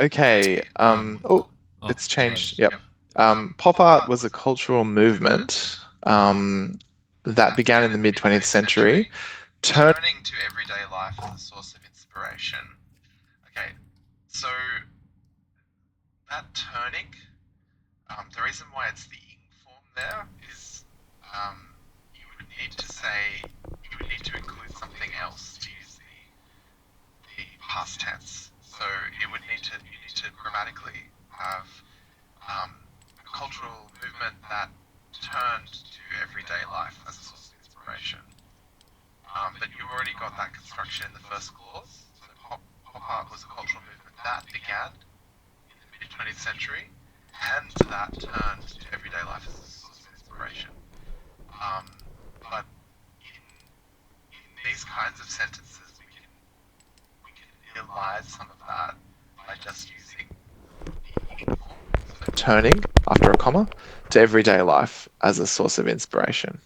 Okay. Oh, Oh, it's sorry. changed. Yep. Pop art was a cultural movement that began in the mid 20th century, turning to everyday life as a source of inspiration. Okay, so that turning, the reason why it's the ing form there is you would need to say, you would need to include something else to use the past tense. So it would need to, you need to grammatically have a cultural movement that turned to everyday life as a source of inspiration. But you've already got that construction in the first clause. So pop art was a cultural movement that began in the mid 20th century and that turned to everyday life as a source of inspiration. Um, but in these kinds of sentences, we can realize some of that by just using the ing form, so turning after a comma to everyday life as a source of inspiration.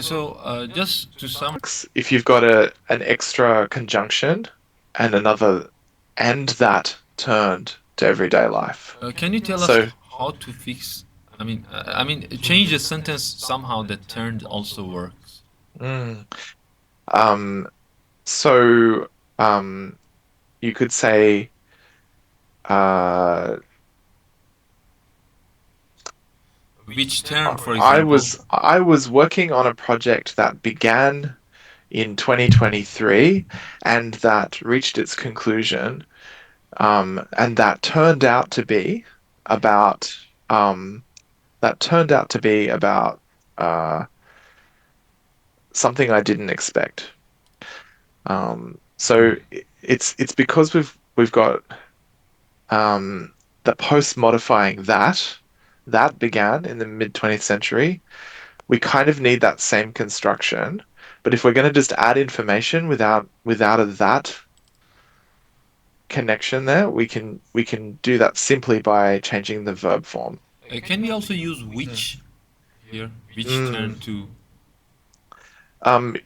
So, just to sum, If you've got an extra conjunction and another and that turned to everyday life. can you tell us So how to fix? Change the sentence somehow that turned also works. mm, um so um you could say uh Which turned, for I example. was I was working on a project that began in 2023 and that reached its conclusion, and about um, that turned out to be about uh, something I didn't expect. So it's because we've got the post modifying that began in the mid 20th century. We kind of need that same construction, but if we're going to just add information without a that connection there, we can do that simply by changing the verb form. Can we also use which here? Which Mm. turned to.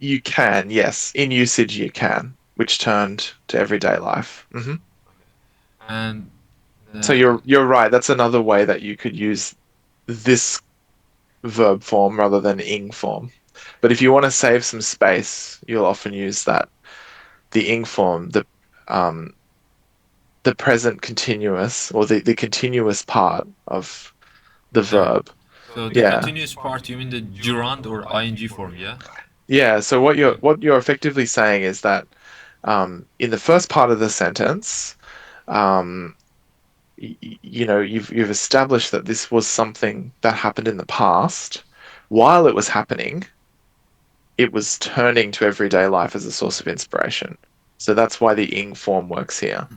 You can, yes, in usage you can, which turned to everyday life. And So you're right. That's another way that you could use this verb form rather than ing form. But if you want to save some space, you'll often use the ing form, um the present continuous or the continuous part of the yeah. verb. So the Yeah. continuous part, you mean the gerund or ing form, yeah? Yeah, so what you're effectively saying is that in the first part of the sentence, um, you've established that this was something that happened in the past. While it was happening, it was turning to everyday life as a source of inspiration. So that's why the ing form works here.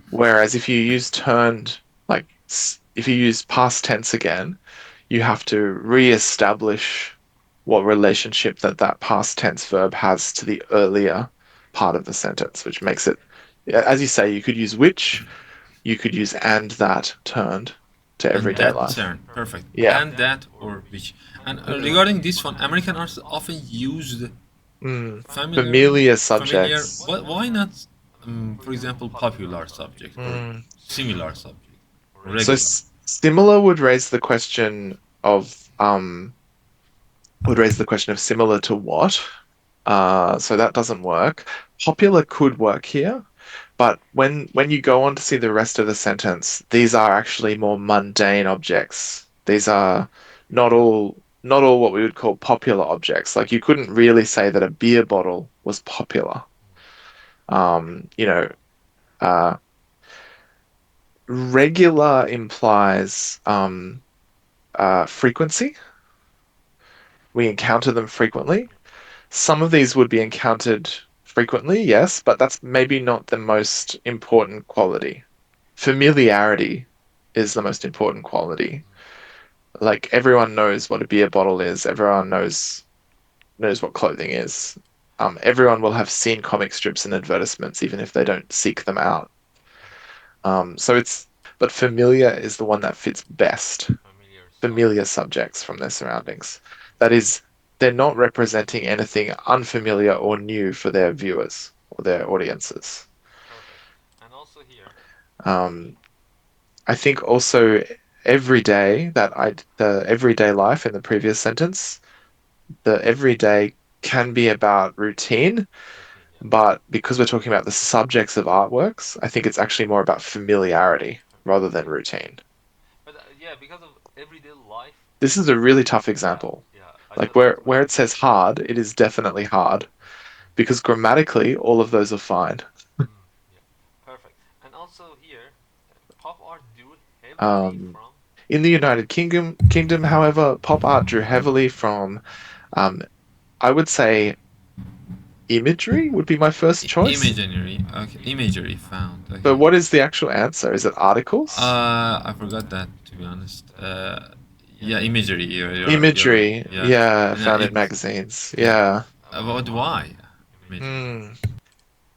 Whereas if you use turned, like if you use past tense again, you have to re-establish what relationship that past tense verb has to the earlier part of the sentence, which makes it, as you say, you could use which, you could use and that turned to And everyday that life. turn, perfect. Yeah. And that or which. And Mm. regarding this one, American artists often used Mm. familiar, Familiar familiar. subjects. Why not, for example, popular subject or Mm. similar subject or So regular? similar would raise the question of similar to what? So that doesn't work. Popular could work here, but when you go on to see the rest of the sentence, these are actually more mundane objects. These are not all what we would call popular objects. Like you couldn't really say that a beer bottle was popular. Um, you know, uh, regular implies frequency. We encounter them frequently. Some of these would be encountered frequently, yes, but that's maybe not the most important quality. Familiarity is the most important quality. Like everyone knows what a beer bottle is, everyone knows what clothing is. Everyone will have seen comic strips and advertisements, even if they don't seek them out. But familiar is the one that fits best. Familiar subjects from their surroundings. That is, they're not representing anything unfamiliar or new for their viewers or their audiences. Um, I think also the everyday life in the previous sentence, the everyday can be about routine, Routine, yeah. but because we're talking about the subjects of artworks, I think it's actually more about familiarity rather than routine. But yeah, because of everyday life, This is a really tough yeah, example. yeah, I Like thought that too. where it says hard, it is definitely hard because grammatically all of those are fine. Yeah, perfect. And also here, pop art drew heavily Um, from. in the United Kingdom, however, pop art drew heavily from, um, I would say, imagery would be my first choice. Imagery, okay, imagery found. But Okay. what is the actual answer? Is it articles? I forgot that, to be honest. Yeah, imagery. You're right. Imagery, Yeah, yeah, and found it. in magazines. Yeah. Yeah. About why imagery? Hmm.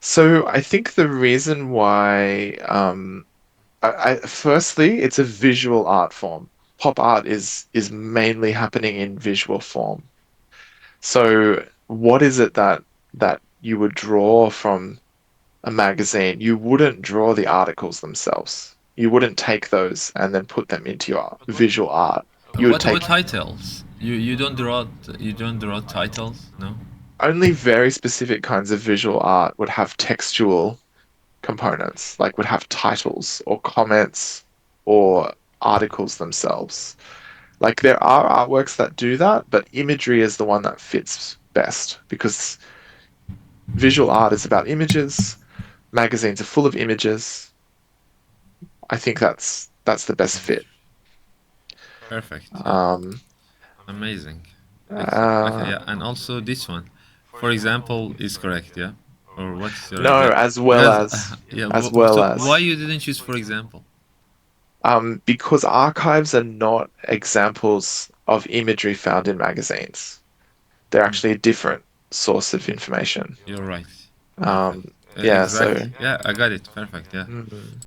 So I think the reason why, firstly, it's a visual art form. Pop art is mainly happening in visual form. So what is it that you would draw from a magazine? You wouldn't draw the articles themselves. You wouldn't take those and then put them into your But what? visual art. You would What about take titles? You don't draw titles, no? only very specific kinds of visual art would have textual components, like would have titles or comments or articles themselves. Like there are artworks that do that, but imagery is the one that fits best because visual art is about images, magazines are full of images. I think that's the best fit. Perfect. Yeah. Um, Amazing. Excellent. Okay. uh, Yeah. And also this one, for example, is correct. Yeah. Or what's your no, idea? as well Because as yeah. as well So why as you didn't choose for example? because archives are not examples of imagery found in magazines. They're Hmm. actually a different source of information. You're right. Perfect. Um, yeah, so Exactly. Yeah, I got it. Perfect. Yeah. mm.